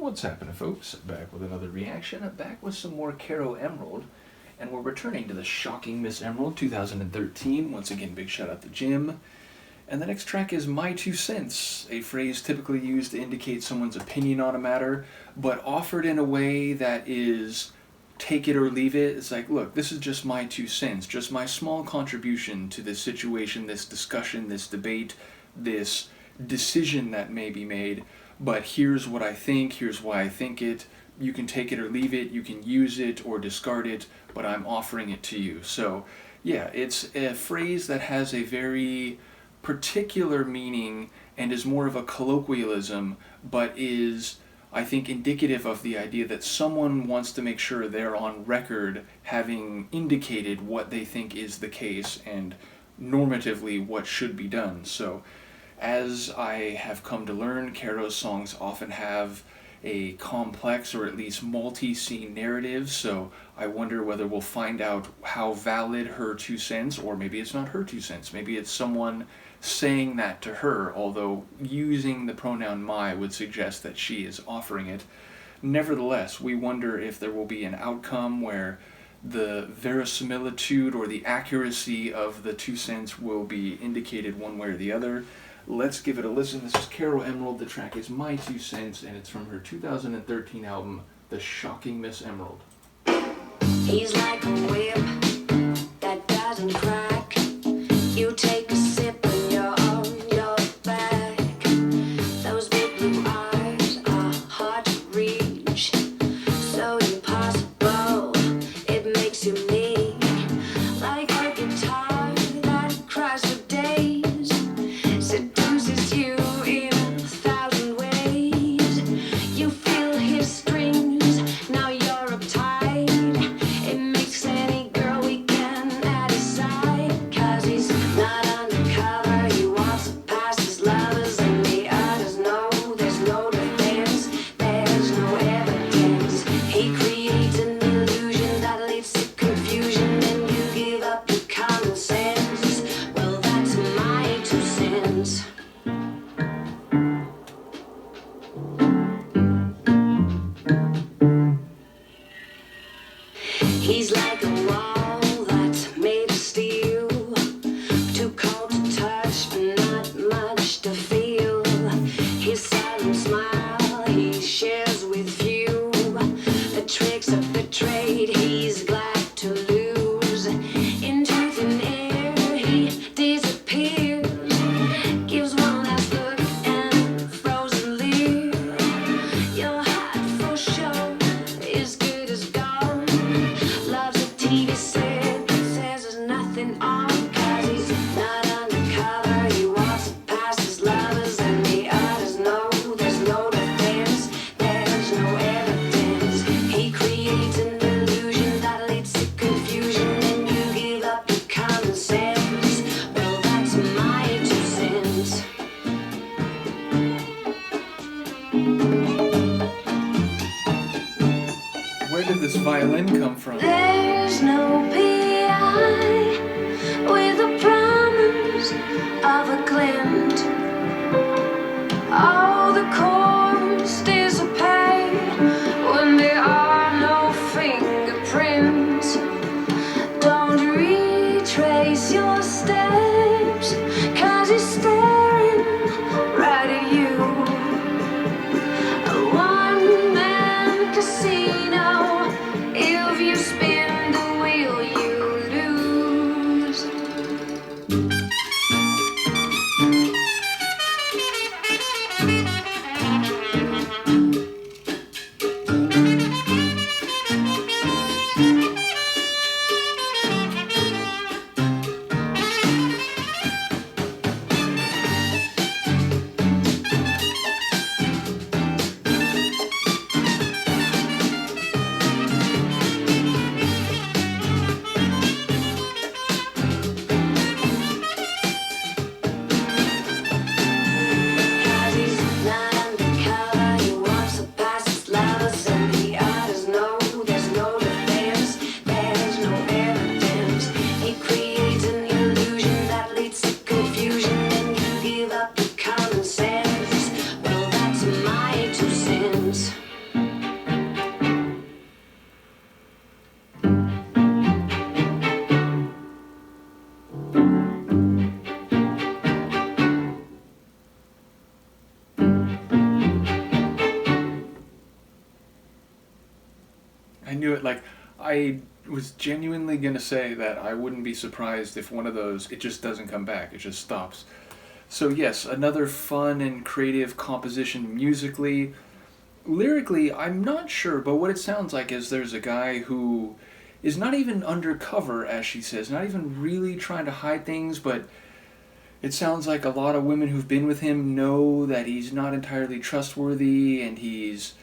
What's happening, folks? Back with another reaction. Back with some more Caro Emerald. And we're returning to the shocking Miss Emerald 2013. Once again, big shout out to Jim. And the next track is My Two Cents, a phrase typically used to indicate someone's opinion on a matter, but offered in a way that is take it or leave it. It's like, look, this is just my 2 cents, just my small contribution to this situation, this discussion, this debate, this decision that may be made. But here's what I think, here's why I think it. You can take it or leave it, you can use it or discard it, but I'm offering it to you. So, yeah, it's a phrase that has a very particular meaning and is more of a colloquialism, but is, I think, indicative of the idea that someone wants to make sure they're on record having indicated what they think is the case and normatively what should be done. So, as I have come to learn, Caro's songs often have a complex or at least multi-scene narrative, so I wonder whether we'll find out how valid her 2 cents, or maybe it's not her 2 cents, maybe it's someone saying that to her, although using the pronoun my would suggest that she is offering it. Nevertheless, we wonder if there will be an outcome where the verisimilitude or the accuracy of the 2 cents will be indicated one way or the other. Let's give it a listen. This is Caro Emerald. The track is My 2 Cents, and it's from her 2013 album, The Shocking Miss Emerald. He's like a whip that doesn't crack. You take a sip and you're on your back. Those big blue eyes are hard to reach. So impossible, it makes you mean. Like a guitar that cries for days. Seduces you in 1,000 ways. You feel his strings, now you're uptight. It makes any girl weekend at his side. 'Cause he's not undercover, he wants to pass his lovers, and the others know there's no defense, there's no evidence. He creates an illusion that leads to confusion, and you give up your common sense. Well, that's my 2 cents. He's like a wall that's made of steel, too cold to touch, but not much to feel. His silent smile he shares with few. The tricks of the trade he's glad to lose. Into thin air he disappears. Gives one last look and frozen leer. Your heart for sure is good as gone. Loves a TV set that says there's nothing on. 'Cause he's not undercover, he wants to pass his lovers, and the others know there's no defense, there's no evidence. He creates an illusion that leads to confusion, and you give up your common sense. Well, that's my 2 cents. Where did this violin come from? There's no PI with a promise of a glint. All the chords dissipate when there are no fingerprints. Don't retrace your steps, 'cause he's staring right at you. A one-man casino. If you spin the wheel, you lose. knew it. Like, I was genuinely going to say that I wouldn't be surprised if one of those, it just doesn't come back. It just stops. So yes, another fun and creative composition musically. Lyrically, I'm not sure, but what it sounds like is there's a guy who is not even undercover, as she says, not even really trying to hide things, but it sounds like a lot of women who've been with him know that he's not entirely trustworthy, and he's,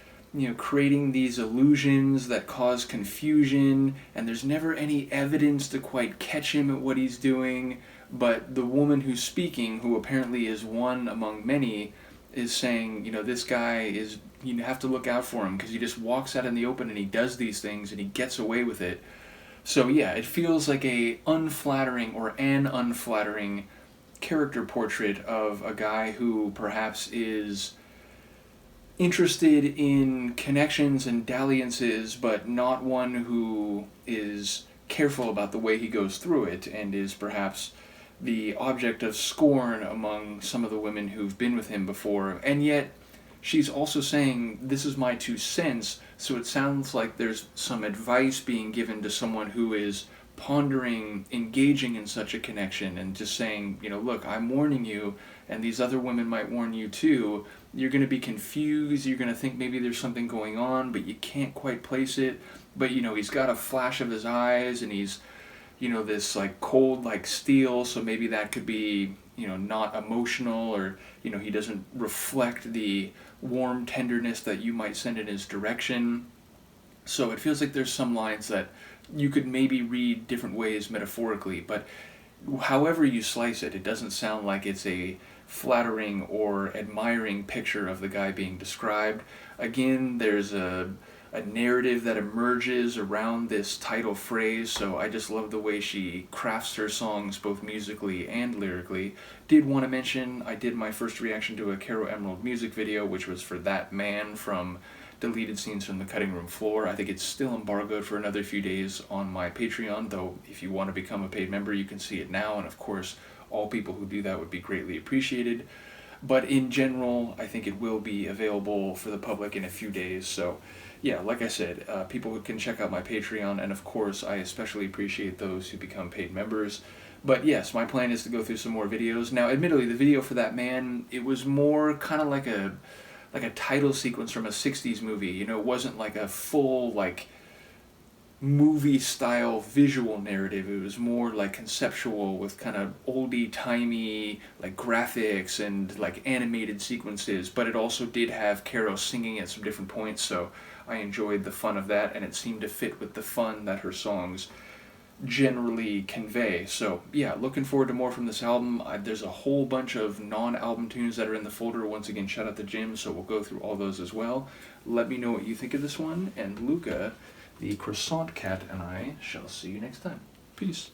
creating these illusions that cause confusion, and there's never any evidence to quite catch him at what he's doing. But the woman who's speaking, who apparently is one among many, is saying, this guy is, you have to look out for him because he just walks out in the open and he does these things and he gets away with it. So yeah, it feels like an unflattering character portrait of a guy who perhaps is interested in connections and dalliances, but not one who is careful about the way he goes through it, and is perhaps the object of scorn among some of the women who've been with him before. And yet, she's also saying, this is my 2 cents, so it sounds like there's some advice being given to someone who is pondering engaging in such a connection, and just saying, look, I'm warning you, and these other women might warn you too. You're going to be confused, you're going to think maybe there's something going on, but you can't quite place it. But, he's got a flash of his eyes, and he's, this like cold like steel, so maybe that could be, not emotional, or, he doesn't reflect the warm tenderness that you might send in his direction. So it feels like there's some lines that you could maybe read different ways metaphorically, but however you slice it, it doesn't sound like it's a flattering or admiring picture of the guy being described. Again, there's a narrative that emerges around this title phrase, so I just love the way she crafts her songs both musically and lyrically. Did want to mention, I did my first reaction to a Caro Emerald music video, which was for That Man from Deleted Scenes from the Cutting Room Floor. I think it's still embargoed for another few days on my Patreon, though if you want to become a paid member, you can see it now, and of course, all people who do that would be greatly appreciated. But in general, I think it will be available for the public in a few days, so yeah, like I said, people can check out my Patreon, and of course, I especially appreciate those who become paid members. But yes, my plan is to go through some more videos. Now, admittedly, the video for That Man, it was more kind of like a title sequence from a 60s movie. It wasn't like a full, like, movie-style visual narrative. It was more, like, conceptual with kind of oldie-timey, like, graphics and, like, animated sequences. But it also did have Caro singing at some different points, so I enjoyed the fun of that, and it seemed to fit with the fun that her songs generally convey. So yeah, looking forward to more from this album. There's a whole bunch of non-album tunes that are in the folder. Once again, shout out to Jim, so we'll go through all those as well. Let me know what you think of this one, and Luca, the croissant cat, and I shall see you next time. Peace.